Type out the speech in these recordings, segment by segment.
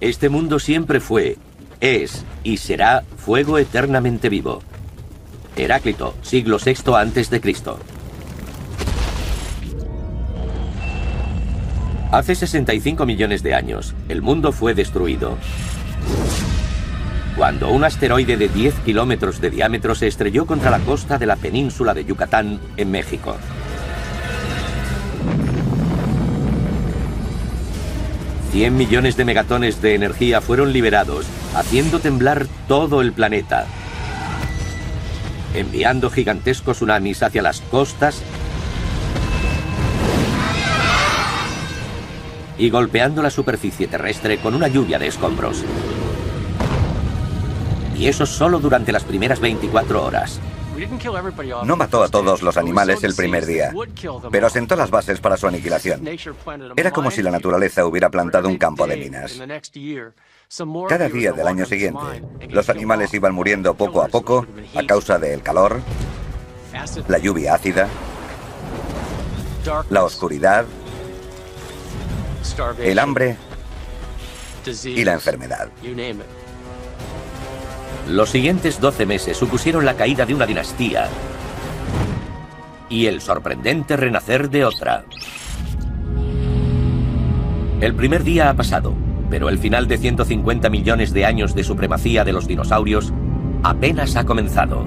Este mundo siempre fue, es y será fuego eternamente vivo. Heráclito, siglo VI a.C. Hace 65 millones de años, el mundo fue destruido cuando un asteroide de 10 kilómetros de diámetro se estrelló contra la costa de la península de Yucatán, en México. $100 millones de megatones de energía fueron liberados, haciendo temblar todo el planeta, enviando gigantescos tsunamis hacia las costas y golpeando la superficie terrestre con una lluvia de escombros. Y eso solo durante las primeras 24 horas. No mató a todos los animales el primer día, pero sentó las bases para su aniquilación. Era como si la naturaleza hubiera plantado un campo de minas. Cada día del año siguiente, los animales iban muriendo poco a poco a causa del calor, la lluvia ácida, la oscuridad, el hambre y la enfermedad. Los siguientes 12 meses supusieron la caída de una dinastía y el sorprendente renacer de otra. El primer día ha pasado, pero el final de 150 millones de años de supremacía de los dinosaurios apenas ha comenzado.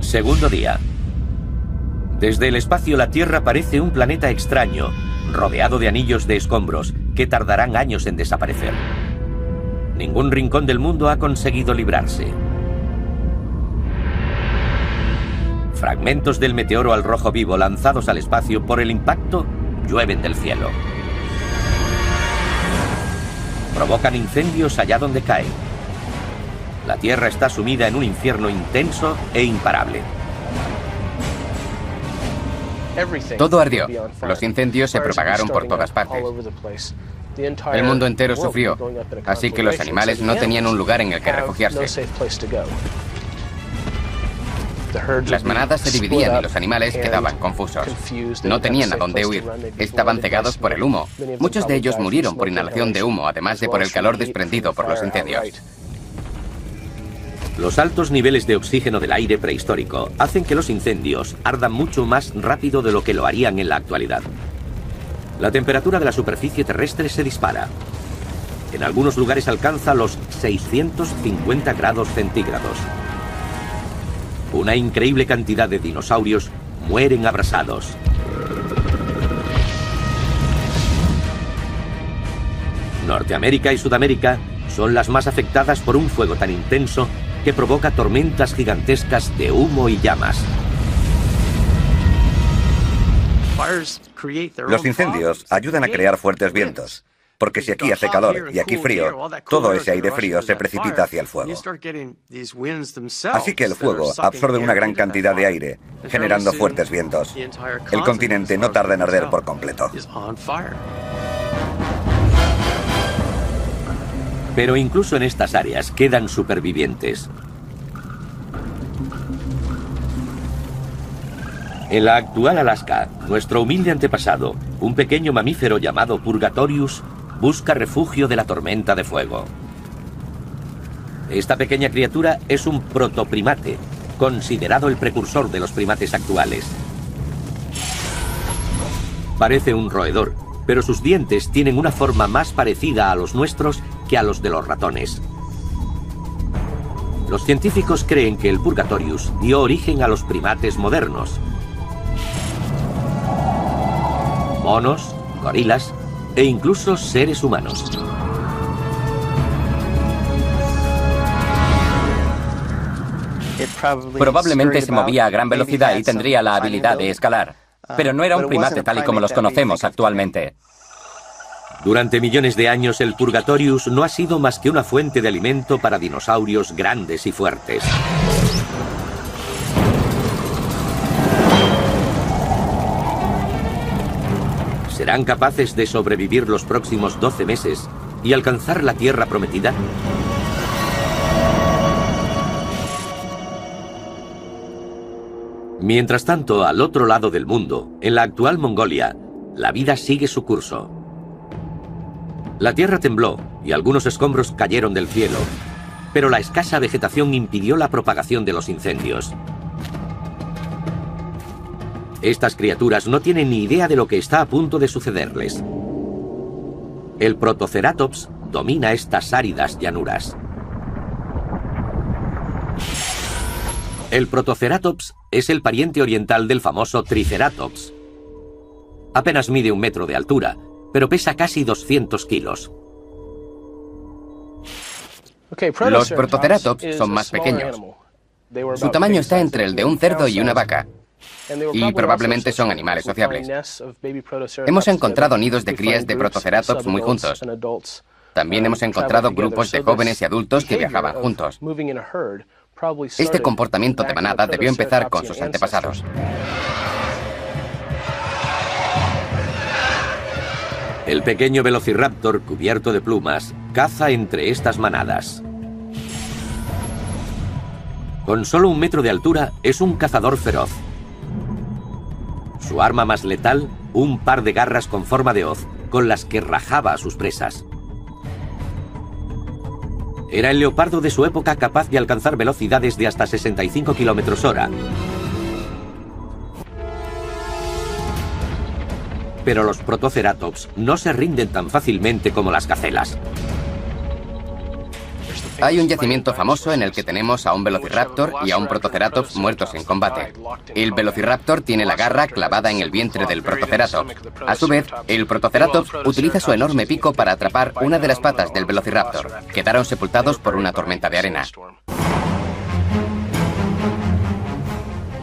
Segundo día. Desde el espacio la Tierra parece un planeta extraño, rodeado de anillos de escombros que tardarán años en desaparecer. Ningún rincón del mundo ha conseguido librarse. Fragmentos del meteoro al rojo vivo lanzados al espacio por el impacto llueven del cielo. Provocan incendios allá donde caen. La Tierra está sumida en un infierno intenso e imparable. Todo ardió. Los incendios se propagaron por todas partes. El mundo entero sufrió, así que los animales no tenían un lugar en el que refugiarse. Las manadas se dividían y los animales quedaban confusos. No tenían a dónde huir. Estaban cegados por el humo. Muchos de ellos murieron por inhalación de humo, además de por el calor desprendido por los incendios. Los altos niveles de oxígeno del aire prehistórico hacen que los incendios ardan mucho más rápido de lo que lo harían en la actualidad. La temperatura de la superficie terrestre se dispara. En algunos lugares alcanza los 650 grados centígrados. Una increíble cantidad de dinosaurios mueren abrasados. Norteamérica y Sudamérica son las más afectadas por un fuego tan intenso que provoca tormentas gigantescas de humo y llamas. Los incendios ayudan a crear fuertes vientos, porque si aquí hace calor y aquí frío, todo ese aire frío se precipita hacia el fuego. Así que el fuego absorbe una gran cantidad de aire, generando fuertes vientos. El continente no tarda en arder por completo. Pero incluso en estas áreas quedan supervivientes. En la actual Alaska, nuestro humilde antepasado, un pequeño mamífero llamado Purgatorius, busca refugio de la tormenta de fuego. Esta pequeña criatura es un protoprimate, considerado el precursor de los primates actuales. Parece un roedor, pero sus dientes tienen una forma más parecida a los nuestros que a los de los ratones. Los científicos creen que el Purgatorius dio origen a los primates modernos. Monos, gorilas e incluso seres humanos. Probablemente se movía a gran velocidad y tendría la habilidad de escalar, pero no era un primate tal y como los conocemos actualmente. Durante millones de años el Purgatorius no ha sido más que una fuente de alimento para dinosaurios grandes y fuertes. ¿Serán capaces de sobrevivir los próximos 12 meses y alcanzar la Tierra prometida? Mientras tanto, al otro lado del mundo, en la actual Mongolia, la vida sigue su curso. La tierra tembló y algunos escombros cayeron del cielo, pero la escasa vegetación impidió la propagación de los incendios. Estas criaturas no tienen ni idea de lo que está a punto de sucederles. El Protoceratops domina estas áridas llanuras. El Protoceratops es el pariente oriental del famoso Triceratops. Apenas mide 1 metro de altura, pero pesa casi 200 kilos. Los Protoceratops son más pequeños. Su tamaño está entre el de un cerdo y una vaca. Y probablemente son animales sociables. Hemos encontrado nidos de crías de Protoceratops muy juntos. También hemos encontrado grupos de jóvenes y adultos que viajaban juntos. Este comportamiento de manada debió empezar con sus antepasados. El pequeño velociraptor cubierto de plumas caza entre estas manadas. Con solo 1 metro de altura es un cazador feroz. Su arma más letal, un par de garras con forma de hoz con las que rajaba a sus presas. Era el leopardo de su época capaz de alcanzar velocidades de hasta 65 km/h. Pero los Protoceratops no se rinden tan fácilmente como las gacelas. Hay un yacimiento famoso en el que tenemos a un velociraptor y a un Protoceratops muertos en combate. El velociraptor tiene la garra clavada en el vientre del Protoceratops. A su vez, el Protoceratops utiliza su enorme pico para atrapar una de las patas del velociraptor. Quedaron sepultados por una tormenta de arena.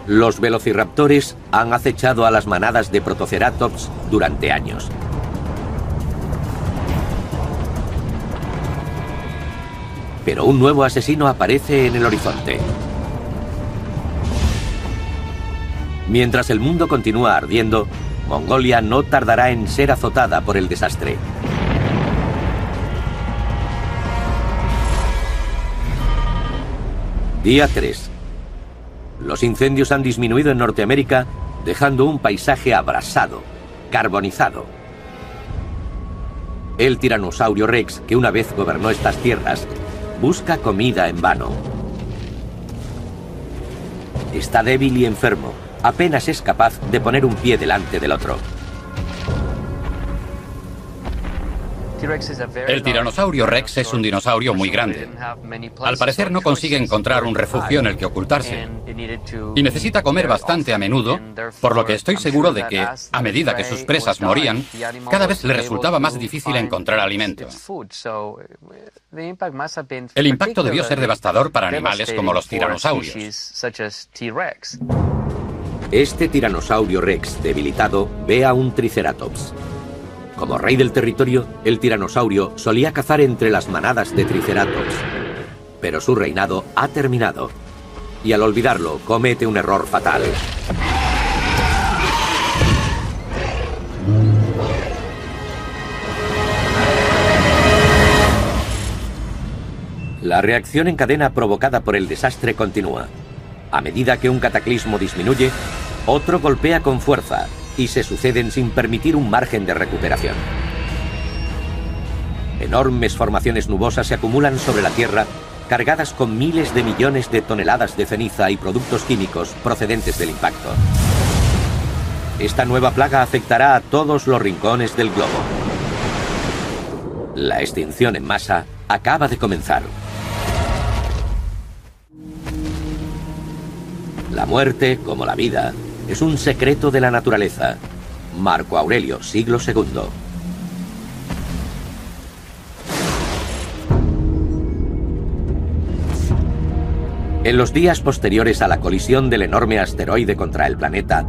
Los velociraptores han acechado a las manadas de Protoceratops durante años. Pero un nuevo asesino aparece en el horizonte. Mientras el mundo continúa ardiendo, Mongolia no tardará en ser azotada por el desastre. Día 3. Los incendios han disminuido en Norteamérica, dejando un paisaje abrasado, carbonizado. El tiranosaurio Rex, que una vez gobernó estas tierras, busca comida en vano. Está débil y enfermo. Apenas es capaz de poner un pie delante del otro. El tiranosaurio Rex es un dinosaurio muy grande. Al parecer no consigue encontrar un refugio en el que ocultarse. Y necesita comer bastante a menudo, por lo que estoy seguro de que, a medida que sus presas morían, cada vez le resultaba más difícil encontrar alimento. El impacto debió ser devastador para animales como los tiranosaurios. Este tiranosaurio Rex debilitado ve a un Triceratops. Como rey del territorio, el tiranosaurio solía cazar entre las manadas de Triceratops. Pero su reinado ha terminado. Y al olvidarlo, comete un error fatal. La reacción en cadena provocada por el desastre continúa. A medida que un cataclismo disminuye, otro golpea con fuerza y se suceden sin permitir un margen de recuperación. Enormes formaciones nubosas se acumulan sobre la Tierra, cargadas con miles de millones de toneladas de ceniza y productos químicos procedentes del impacto. Esta nueva plaga afectará a todos los rincones del globo. La extinción en masa acaba de comenzar. La muerte, como la vida, es un secreto de la naturaleza. Marco Aurelio, siglo II. En los días posteriores a la colisión del enorme asteroide contra el planeta,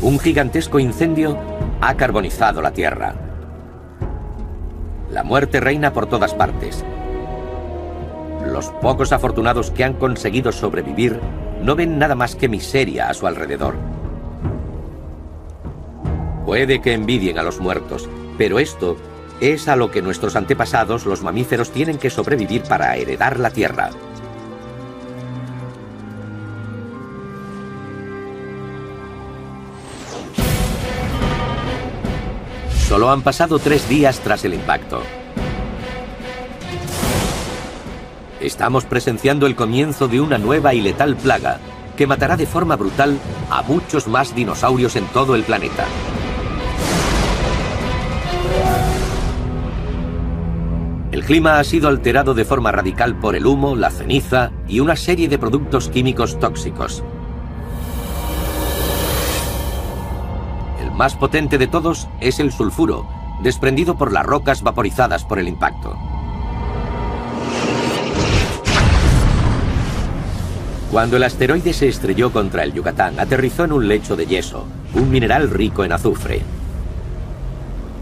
un gigantesco incendio ha carbonizado la Tierra. La muerte reina por todas partes. Los pocos afortunados que han conseguido sobrevivir no ven nada más que miseria a su alrededor. Puede que envidien a los muertos, pero esto es a lo que nuestros antepasados, los mamíferos, tienen que sobrevivir para heredar la Tierra. Solo han pasado 3 días tras el impacto. Estamos presenciando el comienzo de una nueva y letal plaga que matará de forma brutal a muchos más dinosaurios en todo el planeta. El clima ha sido alterado de forma radical por el humo, la ceniza y una serie de productos químicos tóxicos. El más potente de todos es el sulfuro, desprendido por las rocas vaporizadas por el impacto. Cuando el asteroide se estrelló contra el Yucatán, aterrizó en un lecho de yeso, un mineral rico en azufre.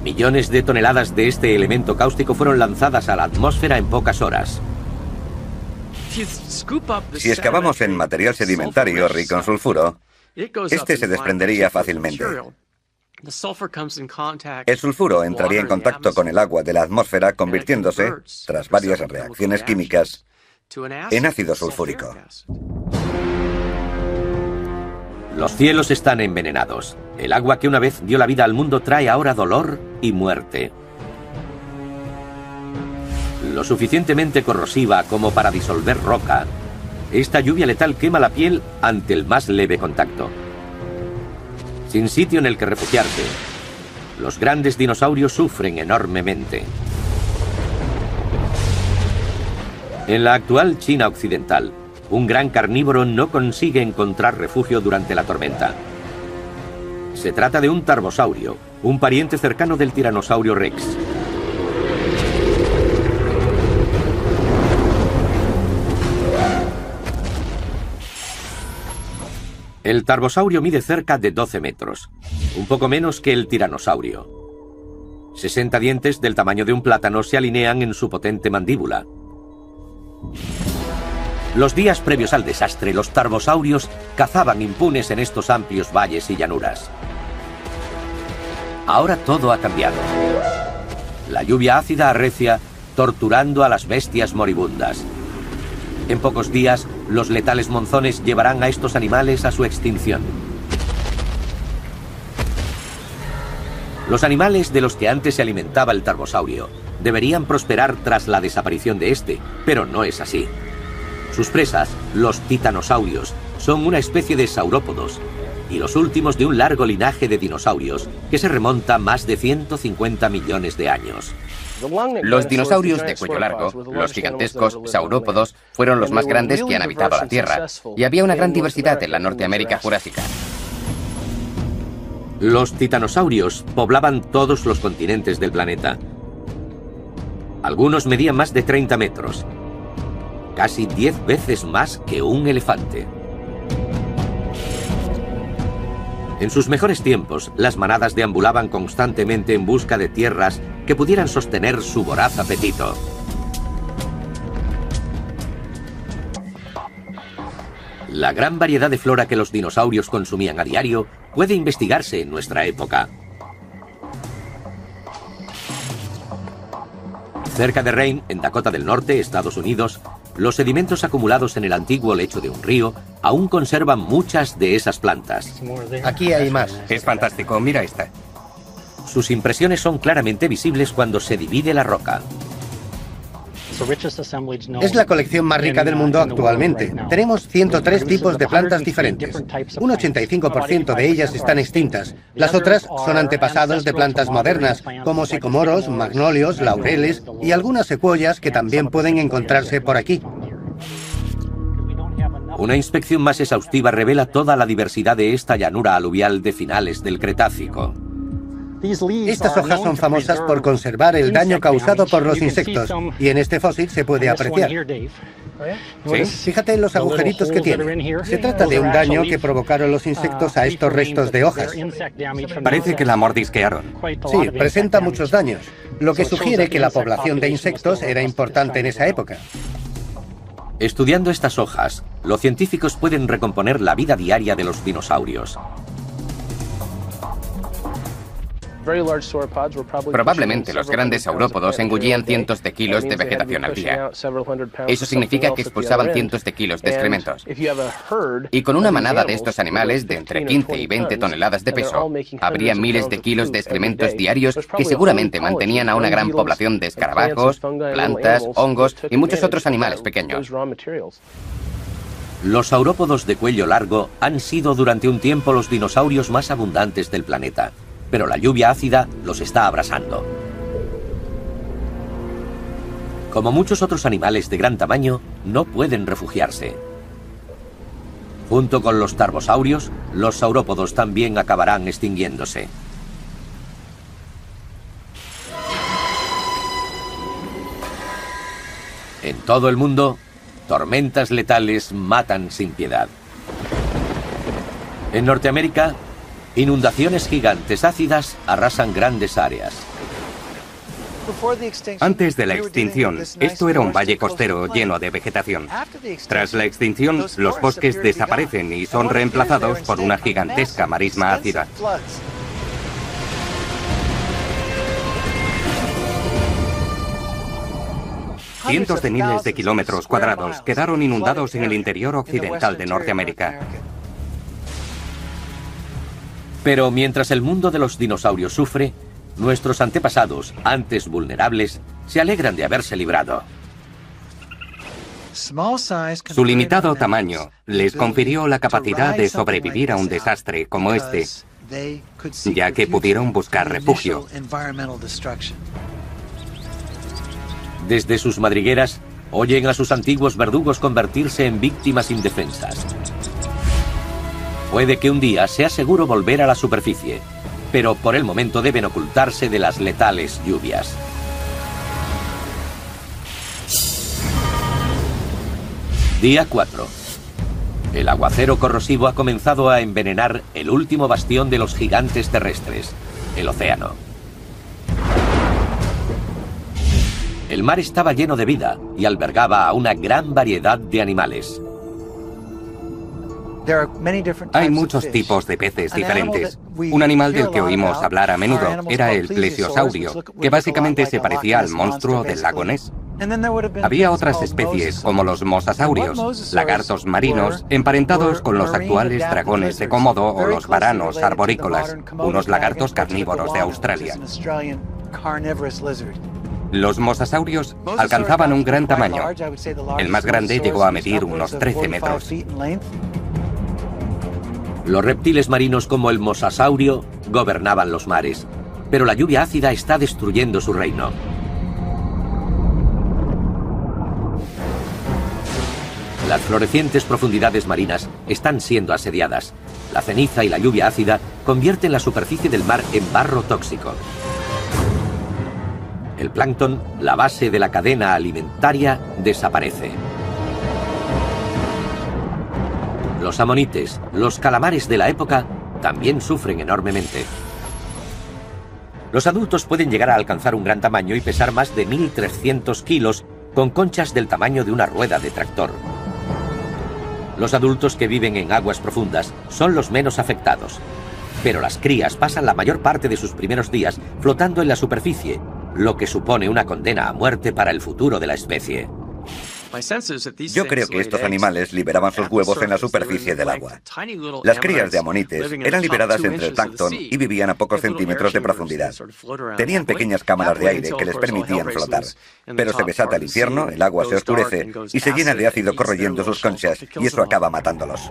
Millones de toneladas de este elemento cáustico fueron lanzadas a la atmósfera en pocas horas. Si excavamos en material sedimentario rico en sulfuro, este se desprendería fácilmente. El sulfuro entraría en contacto con el agua de la atmósfera, convirtiéndose, tras varias reacciones químicas, en ácido sulfúrico. Los cielos están envenenados. El agua que una vez dio la vida al mundo trae ahora dolor y muerte. Lo suficientemente corrosiva como para disolver roca, esta lluvia letal quema la piel ante el más leve contacto. Sin sitio en el que refugiarse, los grandes dinosaurios sufren enormemente. En la actual China occidental, un gran carnívoro no consigue encontrar refugio durante la tormenta. Se trata de un tarbosaurio, un pariente cercano del tiranosaurio Rex. El tarbosaurio mide cerca de 12 metros, un poco menos que el tiranosaurio. 60 dientes del tamaño de un plátano se alinean en su potente mandíbula. Los días previos al desastre, los tarbosaurios cazaban impunes en estos amplios valles y llanuras. Ahora todo ha cambiado. La lluvia ácida arrecia, torturando a las bestias moribundas. En pocos días, los letales monzones llevarán a estos animales a su extinción. Los animales de los que antes se alimentaba el tarbosaurio deberían prosperar tras la desaparición de este, pero no es así. Sus presas, los titanosaurios, son una especie de saurópodos y los últimos de un largo linaje de dinosaurios que se remonta a más de 150 millones de años. Los dinosaurios de cuello largo, los gigantescos saurópodos, fueron los más grandes que han habitado la Tierra, y había una gran diversidad en la Norteamérica Jurásica. Los titanosaurios poblaban todos los continentes del planeta. Algunos medían más de 30 metros. Casi 10 veces más que un elefante. En sus mejores tiempos, las manadas deambulaban constantemente en busca de tierras que pudieran sostener su voraz apetito. La gran variedad de flora que los dinosaurios consumían a diario puede investigarse en nuestra época. Cerca de Rayne, en Dakota del Norte, Estados Unidos, los sedimentos acumulados en el antiguo lecho de un río aún conservan muchas de esas plantas. Aquí hay más. Es fantástico, mira esta. Sus impresiones son claramente visibles cuando se divide la roca. Es la colección más rica del mundo actualmente. Tenemos 103 tipos de plantas diferentes. Un 85% de ellas están extintas. Las otras son antepasados de plantas modernas, como sicomoros, magnolios, laureles y algunas secuoyas que también pueden encontrarse por aquí. Una inspección más exhaustiva revela toda la diversidad de esta llanura aluvial de finales del Cretácico. Estas hojas son famosas por conservar el daño causado por los insectos, y en este fósil se puede apreciar. ¿Sí? Fíjate en los agujeritos que tiene. Se trata de un daño que provocaron los insectos a estos restos de hojas. Parece que la mordisquearon. Sí, presenta muchos daños, lo que sugiere que la población de insectos era importante en esa época. Estudiando estas hojas, los científicos pueden recomponer la vida diaria de los dinosaurios. Probablemente los grandes saurópodos engullían cientos de kilos de vegetación al día. Eso significa que expulsaban cientos de kilos de excrementos. Y con una manada de estos animales de entre 15 y 20 toneladas de peso, habría miles de kilos de excrementos diarios que seguramente mantenían a una gran población de escarabajos, plantas, hongos y muchos otros animales pequeños. Los saurópodos de cuello largo han sido durante un tiempo los dinosaurios más abundantes del planeta, pero la lluvia ácida los está abrasando. Como muchos otros animales de gran tamaño, no pueden refugiarse. Junto con los tarbosaurios, los saurópodos también acabarán extinguiéndose. En todo el mundo, tormentas letales matan sin piedad. En Norteamérica, inundaciones gigantes ácidas arrasan grandes áreas. Antes de la extinción, esto era un valle costero lleno de vegetación. Tras la extinción, los bosques desaparecen y son reemplazados por una gigantesca marisma ácida. Cientos de miles de kilómetros cuadrados quedaron inundados en el interior occidental de Norteamérica. Pero mientras el mundo de los dinosaurios sufre, nuestros antepasados, antes vulnerables, se alegran de haberse librado. Su limitado tamaño les confirió la capacidad de sobrevivir a un desastre como este, ya que pudieron buscar refugio. Desde sus madrigueras, oyen a sus antiguos verdugos convertirse en víctimas indefensas. Puede que un día sea seguro volver a la superficie, pero por el momento deben ocultarse de las letales lluvias. Día 4. El aguacero corrosivo ha comenzado a envenenar el último bastión de los gigantes terrestres, el océano. El mar estaba lleno de vida y albergaba a una gran variedad de animales. Hay muchos tipos de peces diferentes. Un animal del que oímos hablar a menudo era el plesiosaurio, que básicamente se parecía al monstruo del lago Ness. Había otras especies como los mosasaurios, lagartos marinos, emparentados con los actuales dragones de Komodo o los varanos arborícolas, unos lagartos carnívoros de Australia. Los mosasaurios alcanzaban un gran tamaño. El más grande llegó a medir unos 13 metros. Los reptiles marinos como el mosasaurio gobernaban los mares, pero la lluvia ácida está destruyendo su reino. Las florecientes profundidades marinas están siendo asediadas. La ceniza y la lluvia ácida convierten la superficie del mar en barro tóxico. El plancton, la base de la cadena alimentaria, desaparece. Los amonites, los calamares de la época, también sufren enormemente. Los adultos pueden llegar a alcanzar un gran tamaño y pesar más de 1.300 kilos, con conchas del tamaño de una rueda de tractor. Los adultos que viven en aguas profundas son los menos afectados, pero las crías pasan la mayor parte de sus primeros días flotando en la superficie, lo que supone una condena a muerte para el futuro de la especie. Yo creo que estos animales liberaban sus huevos en la superficie del agua. Las crías de amonites eran liberadas entre el plancton y vivían a pocos centímetros de profundidad. Tenían pequeñas cámaras de aire que les permitían flotar. Pero se desata el infierno, el agua se oscurece y se llena de ácido corroyendo sus conchas, y eso acaba matándolos.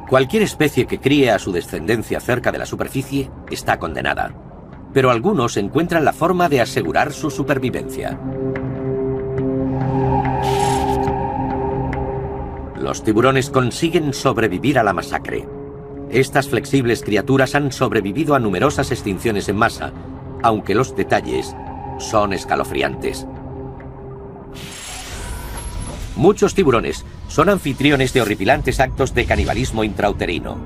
Cualquier especie que críe a su descendencia cerca de la superficie está condenada. Pero algunos encuentran la forma de asegurar su supervivencia. Los tiburones consiguen sobrevivir a la masacre. Estas flexibles criaturas han sobrevivido a numerosas extinciones en masa, aunque los detalles son escalofriantes. Muchos tiburones son anfitriones de horripilantes actos de canibalismo intrauterino.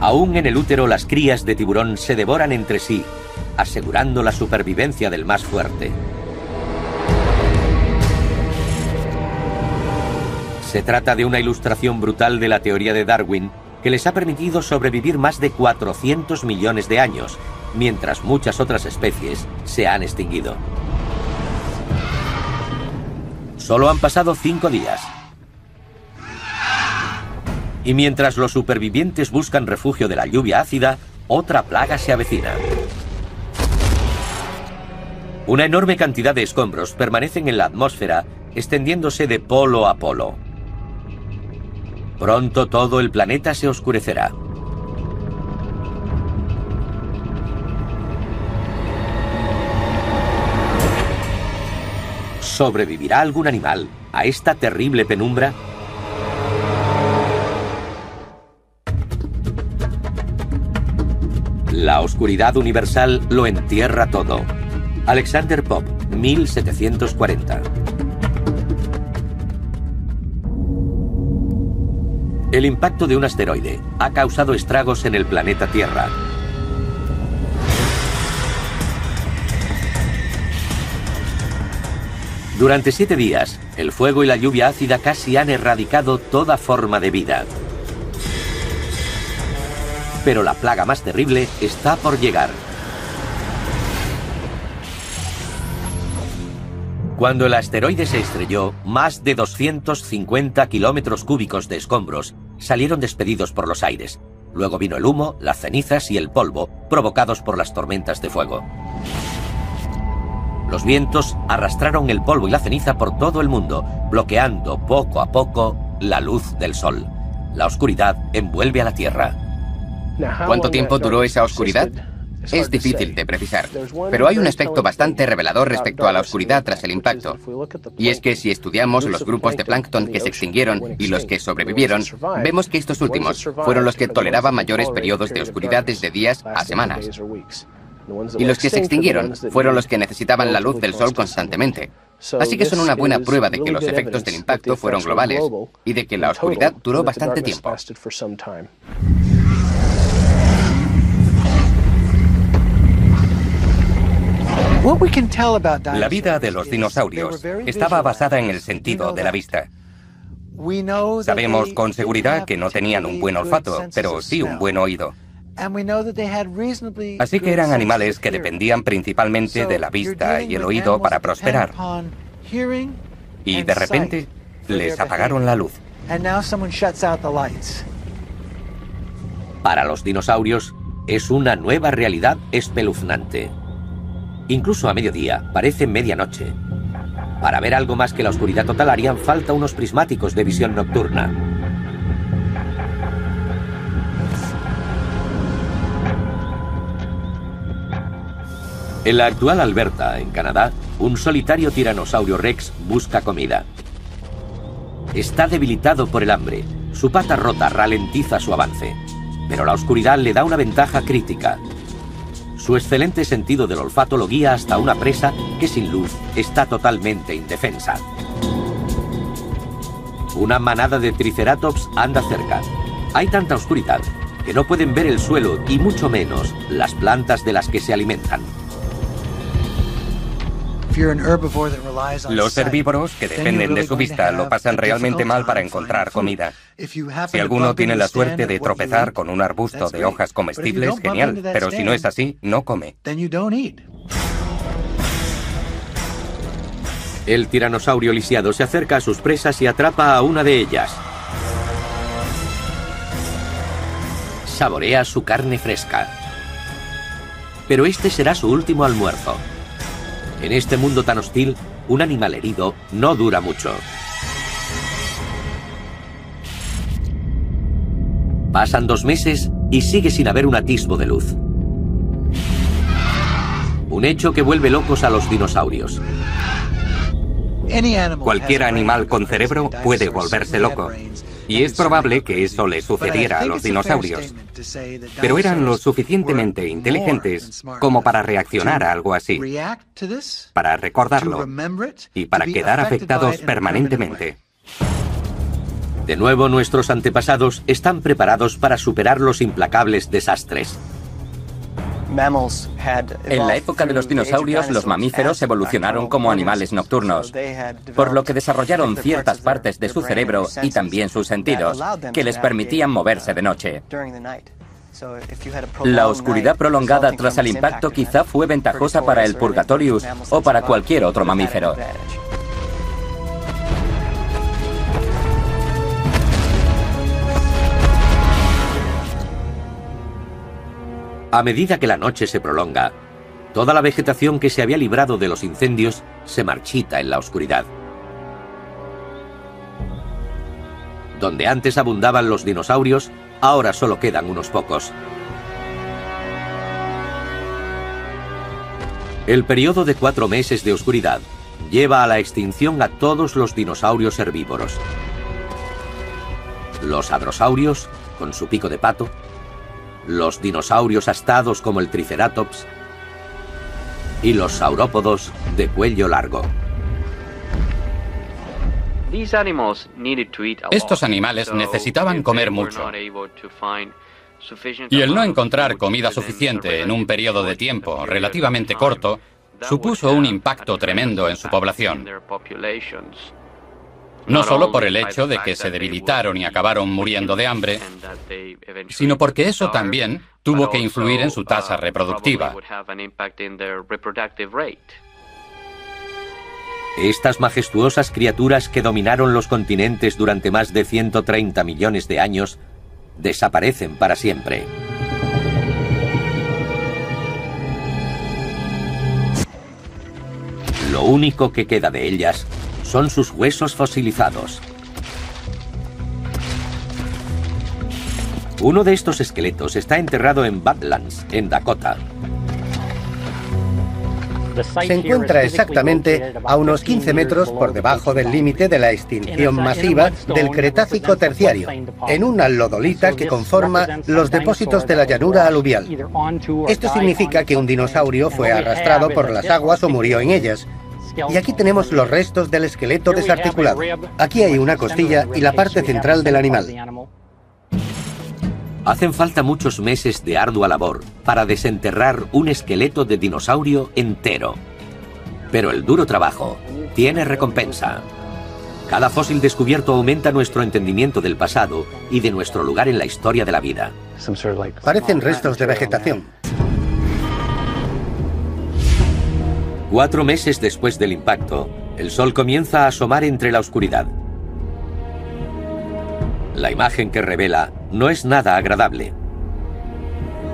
Aún en el útero, las crías de tiburón se devoran entre sí, asegurando la supervivencia del más fuerte. Se trata de una ilustración brutal de la teoría de Darwin, que les ha permitido sobrevivir más de 400 millones de años, mientras muchas otras especies se han extinguido. Solo han pasado 5 días. Y mientras los supervivientes buscan refugio de la lluvia ácida, otra plaga se avecina. Una enorme cantidad de escombros permanecen en la atmósfera, extendiéndose de polo a polo. Pronto todo el planeta se oscurecerá. ¿Sobrevivirá algún animal a esta terrible penumbra? La oscuridad universal lo entierra todo. Alexander Pope, 1740. El impacto de un asteroide ha causado estragos en el planeta Tierra. Durante 7 días, el fuego y la lluvia ácida casi han erradicado toda forma de vida. Pero la plaga más terrible está por llegar. Cuando el asteroide se estrelló, más de 250 kilómetros cúbicos de escombros salieron despedidos por los aires. Luego vino el humo, las cenizas y el polvo provocados por las tormentas de fuego. Los vientos arrastraron el polvo y la ceniza por todo el mundo, bloqueando poco a poco la luz del sol. La oscuridad envuelve a la Tierra. ¿Cuánto tiempo duró esa oscuridad? Es difícil de precisar, pero hay un aspecto bastante revelador respecto a la oscuridad tras el impacto. Y es que si estudiamos los grupos de plancton que se extinguieron y los que sobrevivieron, vemos que estos últimos fueron los que toleraban mayores periodos de oscuridad desde días a semanas. Y los que se extinguieron fueron los que necesitaban la luz del sol constantemente. Así que son una buena prueba de que los efectos del impacto fueron globales y de que la oscuridad duró bastante tiempo. La vida de los dinosaurios estaba basada en el sentido de la vista. Sabemos con seguridad que no tenían un buen olfato, pero sí un buen oído. Así que eran animales que dependían principalmente de la vista y el oído para prosperar. Y de repente les apagaron la luz. Para los dinosaurios es una nueva realidad espeluznante. Incluso a mediodía parece medianoche. Para ver algo más que la oscuridad total harían falta unos prismáticos de visión nocturna. En la actual Alberta, en Canadá, un solitario tiranosaurio rex busca comida. Está debilitado por el hambre. Su pata rota ralentiza su avance. Pero la oscuridad le da una ventaja crítica. Su excelente sentido del olfato lo guía hasta una presa que sin luz está totalmente indefensa. Una manada de triceratops anda cerca. Hay tanta oscuridad que no pueden ver el suelo y mucho menos las plantas de las que se alimentan. Los herbívoros que dependen de su vista lo pasan realmente mal para encontrar comida. Si alguno tiene la suerte de tropezar con un arbusto de hojas comestibles, genial, pero si no es así, no come. El tiranosaurio lisiado se acerca a sus presas y atrapa a una de ellas. Saborea su carne fresca. Pero este será su último almuerzo. En este mundo tan hostil, un animal herido no dura mucho. Pasan 2 meses y sigue sin haber un atisbo de luz. Un hecho que vuelve locos a los dinosaurios. Cualquier animal con cerebro puede volverse loco. Y es probable que eso le sucediera a los dinosaurios. Pero eran lo suficientemente inteligentes como para reaccionar a algo así, para recordarlo y para quedar afectados permanentemente. De nuevo, nuestros antepasados están preparados para superar los implacables desastres. En la época de los dinosaurios, los mamíferos evolucionaron como animales nocturnos, por lo que desarrollaron ciertas partes de su cerebro y también sus sentidos, que les permitían moverse de noche. La oscuridad prolongada tras el impacto quizá fue ventajosa para el Purgatorius o para cualquier otro mamífero. A medida que la noche se prolonga, toda la vegetación que se había librado de los incendios se marchita en la oscuridad. Donde antes abundaban los dinosaurios, ahora solo quedan unos pocos. El periodo de 4 meses de oscuridad lleva a la extinción a todos los dinosaurios herbívoros. Los hadrosaurios, con su pico de pato, los dinosaurios astados como el Triceratops y los saurópodos de cuello largo. Estos animales necesitaban comer mucho. Y el no encontrar comida suficiente en un periodo de tiempo relativamente corto supuso un impacto tremendo en su población. No solo por el hecho de que se debilitaron y acabaron muriendo de hambre, sino porque eso también tuvo que influir en su tasa reproductiva. Estas majestuosas criaturas que dominaron los continentes durante más de 130 millones de años desaparecen para siempre. Lo único que queda de ellas son sus huesos fosilizados. Uno de estos esqueletos está enterrado en Badlands, en Dakota. Se encuentra exactamente a unos 15 metros por debajo del límite de la extinción masiva del Cretácico terciario, en una lodolita que conforma los depósitos de la llanura aluvial. Esto significa que un dinosaurio fue arrastrado por las aguas o murió en ellas. Y aquí tenemos los restos del esqueleto desarticulado. Aquí hay una costilla y la parte central del animal. Hacen falta muchos meses de ardua labor para desenterrar un esqueleto de dinosaurio entero. Pero el duro trabajo tiene recompensa. Cada fósil descubierto aumenta nuestro entendimiento del pasado y de nuestro lugar en la historia de la vida. Parecen restos de vegetación. 4 meses después del impacto, el sol comienza a asomar entre la oscuridad. La imagen que revela no es nada agradable.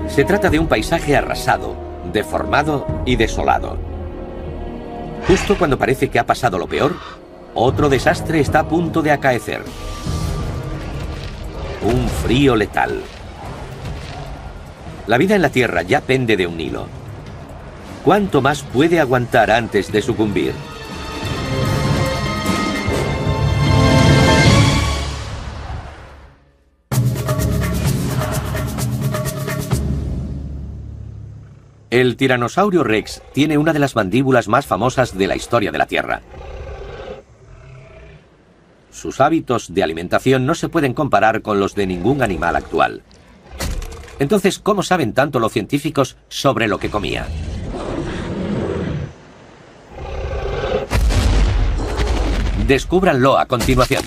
Se trata de un paisaje arrasado, deformado y desolado. Justo cuando parece que ha pasado lo peor, otro desastre está a punto de acaecer. Un frío letal. La vida en la Tierra ya pende de un hilo. ¿Cuánto más puede aguantar antes de sucumbir? El Tiranosaurio Rex tiene una de las mandíbulas más famosas de la historia de la Tierra. Sus hábitos de alimentación no se pueden comparar con los de ningún animal actual. Entonces, ¿cómo saben tanto los científicos sobre lo que comía? Descúbranlo a continuación.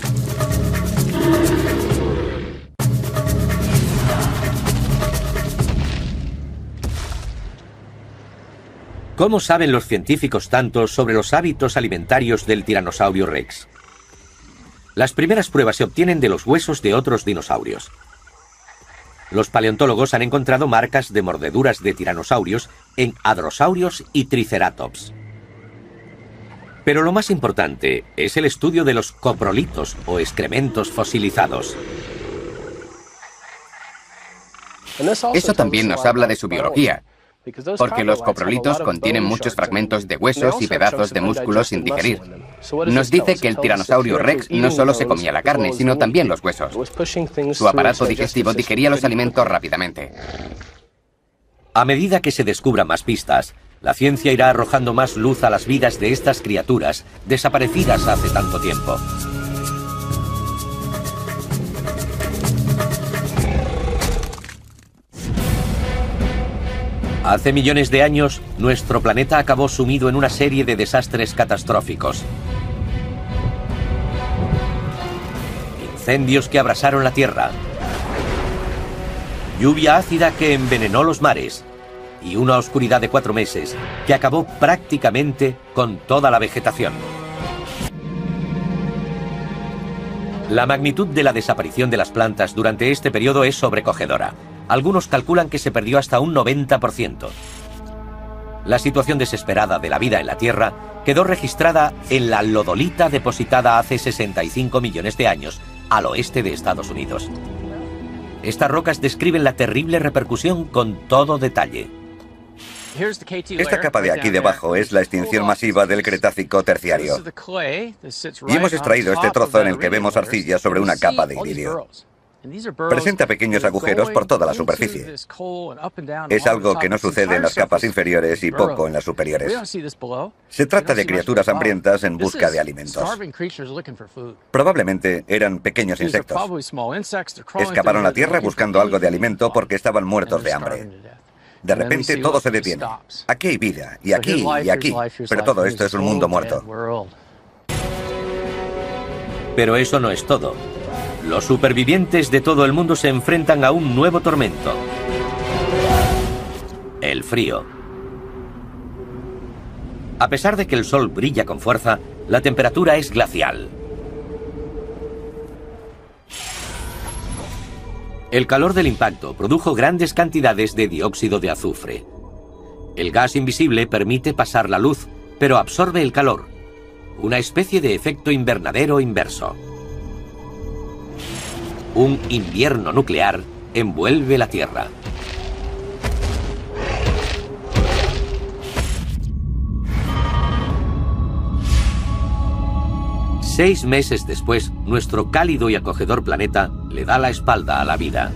¿Cómo saben los científicos tanto sobre los hábitos alimentarios del Tiranosaurio Rex? Las primeras pruebas se obtienen de los huesos de otros dinosaurios. Los paleontólogos han encontrado marcas de mordeduras de tiranosaurios en hadrosaurios y triceratops. Pero lo más importante es el estudio de los coprolitos o excrementos fosilizados. Eso también nos habla de su biología, porque los coprolitos contienen muchos fragmentos de huesos y pedazos de músculos sin digerir. Nos dice que el Tiranosaurio Rex no solo se comía la carne, sino también los huesos. Su aparato digestivo digería los alimentos rápidamente. A medida que se descubran más pistas, la ciencia irá arrojando más luz a las vidas de estas criaturas desaparecidas hace tanto tiempo. Hace millones de años, nuestro planeta acabó sumido en una serie de desastres catastróficos. Incendios que abrasaron la Tierra, lluvia ácida que envenenó los mares y una oscuridad de 4 meses que acabó prácticamente con toda la vegetación. La magnitud de la desaparición de las plantas durante este periodo es sobrecogedora. Algunos calculan que se perdió hasta un 90%. La situación desesperada de la vida en la Tierra quedó registrada en la lodolita depositada hace 65 millones de años al oeste de Estados Unidos. Estas rocas describen la terrible repercusión con todo detalle. Esta capa de aquí debajo es la extinción masiva del Cretácico terciario. Y hemos extraído este trozo en el que vemos arcilla sobre una capa de iridio. Presenta pequeños agujeros por toda la superficie. Es algo que no sucede en las capas inferiores y poco en las superiores. Se trata de criaturas hambrientas en busca de alimentos. Probablemente eran pequeños insectos. Escaparon a la Tierra buscando algo de alimento porque estaban muertos de hambre. De repente todo se detiene. Aquí hay vida, y aquí, y aquí. Pero todo esto es un mundo muerto. Pero eso no es todo. Los supervivientes de todo el mundo se enfrentan a un nuevo tormento: el frío. A pesar de que el sol brilla con fuerza, la temperatura es glacial. El calor del impacto produjo grandes cantidades de dióxido de azufre. El gas invisible permite pasar la luz, pero absorbe el calor. Una especie de efecto invernadero inverso. Un invierno nuclear envuelve la Tierra. Seis meses después, nuestro cálido y acogedor planeta le da la espalda a la vida.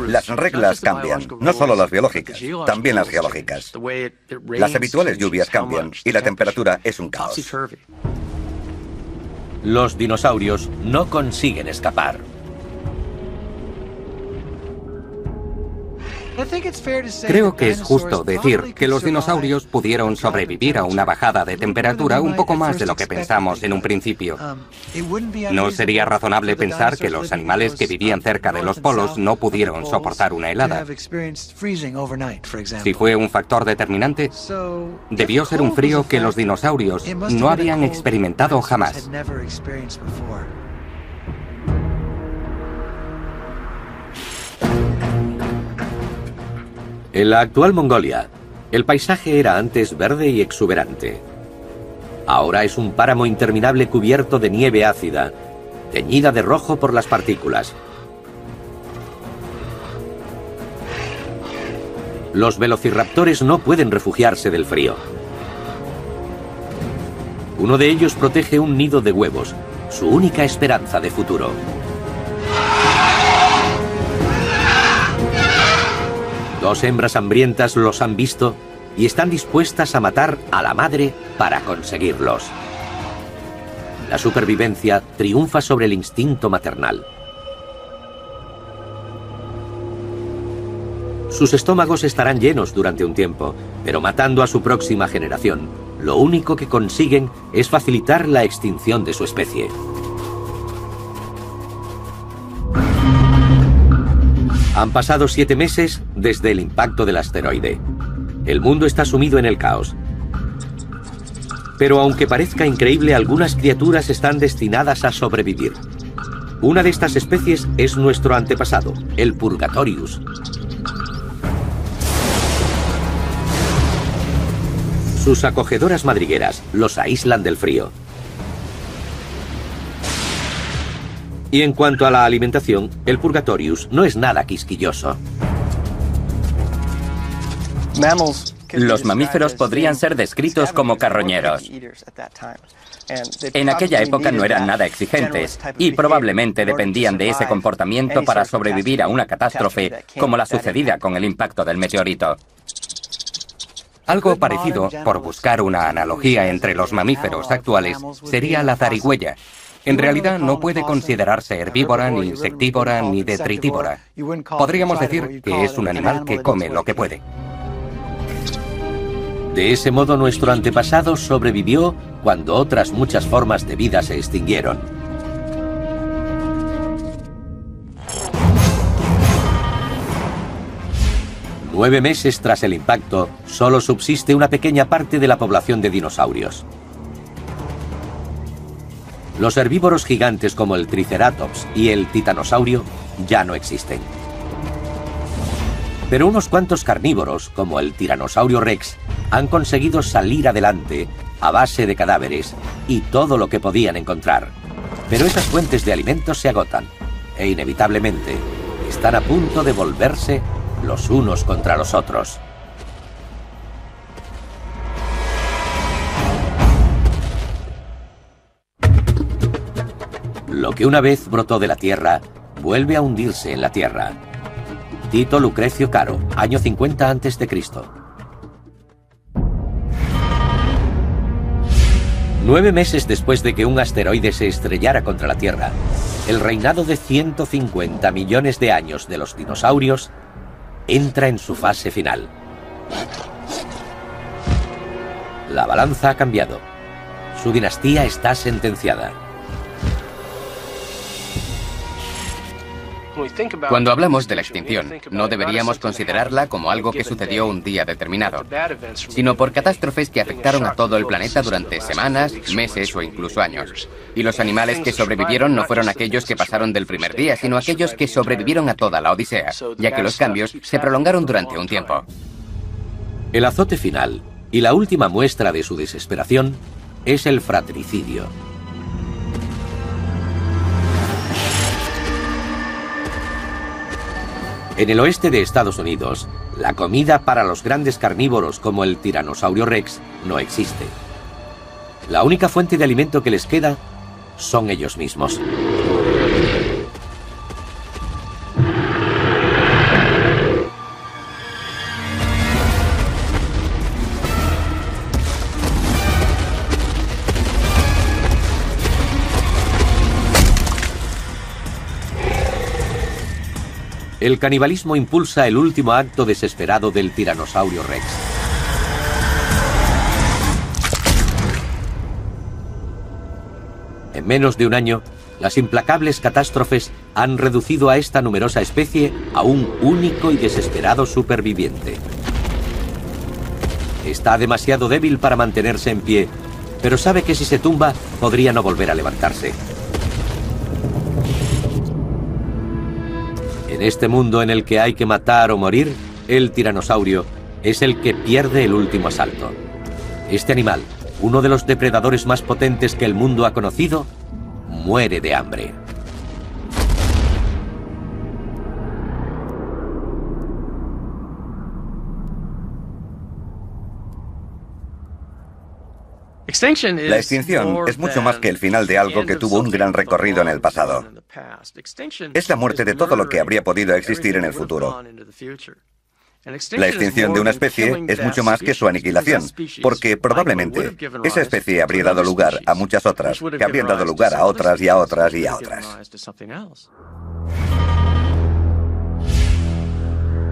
Las reglas cambian, no solo las biológicas, también las geológicas. Las habituales lluvias cambian y la temperatura es un caos. Los dinosaurios no consiguen escapar. Creo que es justo decir que los dinosaurios pudieron sobrevivir a una bajada de temperatura un poco más de lo que pensamos en un principio. No sería razonable pensar que los animales que vivían cerca de los polos no pudieron soportar una helada. Si fue un factor determinante, debió ser un frío que los dinosaurios no habían experimentado jamás. En la actual Mongolia, el paisaje era antes verde y exuberante. Ahora es un páramo interminable cubierto de nieve ácida, teñida de rojo por las partículas. Los velociraptores no pueden refugiarse del frío. Uno de ellos protege un nido de huevos, su única esperanza de futuro. Dos hembras hambrientas los han visto y están dispuestas a matar a la madre para conseguirlos. La supervivencia triunfa sobre el instinto maternal. Sus estómagos estarán llenos durante un tiempo, pero matando a su próxima generación, lo único que consiguen es facilitar la extinción de su especie. Han pasado 7 meses desde el impacto del asteroide. El mundo está sumido en el caos. Pero aunque parezca increíble, algunas criaturas están destinadas a sobrevivir. Una de estas especies es nuestro antepasado, el Purgatorius. Sus acogedoras madrigueras los aíslan del frío. Y en cuanto a la alimentación, el Purgatorius no es nada quisquilloso. Los mamíferos podrían ser descritos como carroñeros. En aquella época no eran nada exigentes y probablemente dependían de ese comportamiento para sobrevivir a una catástrofe como la sucedida con el impacto del meteorito. Algo parecido, por buscar una analogía entre los mamíferos actuales, sería la zarigüeya. En realidad no puede considerarse herbívora, ni insectívora, ni detritívora. Podríamos decir que es un animal que come lo que puede. De ese modo, nuestro antepasado sobrevivió cuando otras muchas formas de vida se extinguieron. Nueve meses tras el impacto, solo subsiste una pequeña parte de la población de dinosaurios. Los herbívoros gigantes como el Triceratops y el Titanosaurio ya no existen. Pero unos cuantos carnívoros, como el Tiranosaurio Rex, han conseguido salir adelante a base de cadáveres y todo lo que podían encontrar. Pero esas fuentes de alimentos se agotan e inevitablemente están a punto de volverse los unos contra los otros. Lo que una vez brotó de la Tierra, vuelve a hundirse en la Tierra. Tito Lucrecio Caro, año 50 a.C. 9 meses después de que un asteroide se estrellara contra la Tierra, el reinado de 150 millones de años de los dinosaurios entra en su fase final. La balanza ha cambiado. Su dinastía está sentenciada. Cuando hablamos de la extinción, no deberíamos considerarla como algo que sucedió un día determinado, sino por catástrofes que afectaron a todo el planeta durante semanas, meses o incluso años. Y los animales que sobrevivieron no fueron aquellos que pasaron del primer día, sino aquellos que sobrevivieron a toda la odisea, ya que los cambios se prolongaron durante un tiempo. El azote final y la última muestra de su desesperación es el fratricidio. En el oeste de Estados Unidos, la comida para los grandes carnívoros como el Tiranosaurio Rex no existe. La única fuente de alimento que les queda son ellos mismos. El canibalismo impulsa el último acto desesperado del Tiranosaurio Rex. En menos de un año, las implacables catástrofes han reducido a esta numerosa especie a un único y desesperado superviviente. Está demasiado débil para mantenerse en pie, pero sabe que si se tumba, podría no volver a levantarse. En este mundo en el que hay que matar o morir, el tiranosaurio es el que pierde el último asalto. Este animal, uno de los depredadores más potentes que el mundo ha conocido, muere de hambre. La extinción es mucho más que el final de algo que tuvo un gran recorrido en el pasado. Es la muerte de todo lo que habría podido existir en el futuro. La extinción de una especie es mucho más que su aniquilación, porque probablemente esa especie habría dado lugar a muchas otras, que habrían dado lugar a otras y a otras y a otras.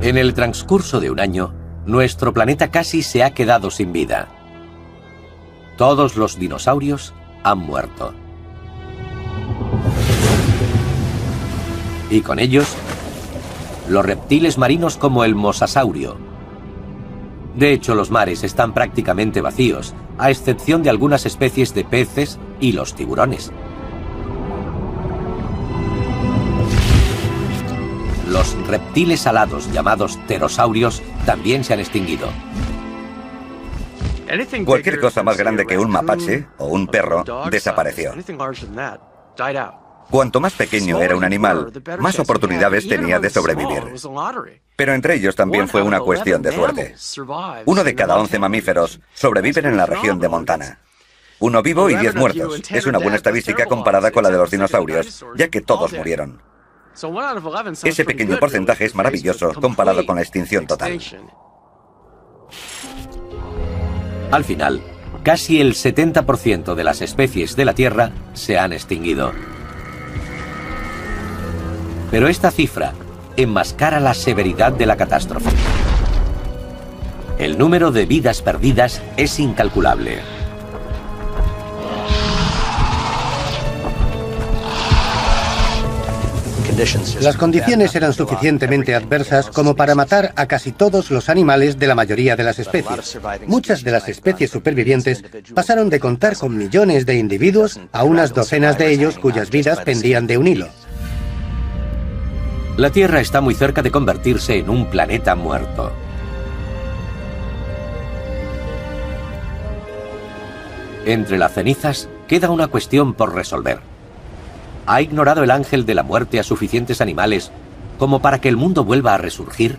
En el transcurso de un año, nuestro planeta casi se ha quedado sin vida. Todos los dinosaurios han muerto. Y con ellos, los reptiles marinos como el mosasaurio. De hecho, los mares están prácticamente vacíos, a excepción de algunas especies de peces y los tiburones. Los reptiles alados llamados pterosaurios también se han extinguido. Cualquier cosa más grande que un mapache o un perro desapareció. Cuanto más pequeño era un animal, más oportunidades tenía de sobrevivir. Pero entre ellos también fue una cuestión de suerte. 1 de cada 11 mamíferos sobreviven en la región de Montana. 1 vivo y 10 muertos. Es una buena estadística comparada con la de los dinosaurios, ya que todos murieron. Ese pequeño porcentaje es maravilloso comparado con la extinción total. Al final, casi el 70% de las especies de la Tierra se han extinguido. Pero esta cifra enmascara la severidad de la catástrofe. El número de vidas perdidas es incalculable. Las condiciones eran suficientemente adversas como para matar a casi todos los animales de la mayoría de las especies. Muchas de las especies supervivientes pasaron de contar con millones de individuos a unas docenas de ellos cuyas vidas pendían de un hilo. La Tierra está muy cerca de convertirse en un planeta muerto. Entre las cenizas queda una cuestión por resolver. ¿Ha ignorado el ángel de la muerte a suficientes animales como para que el mundo vuelva a resurgir?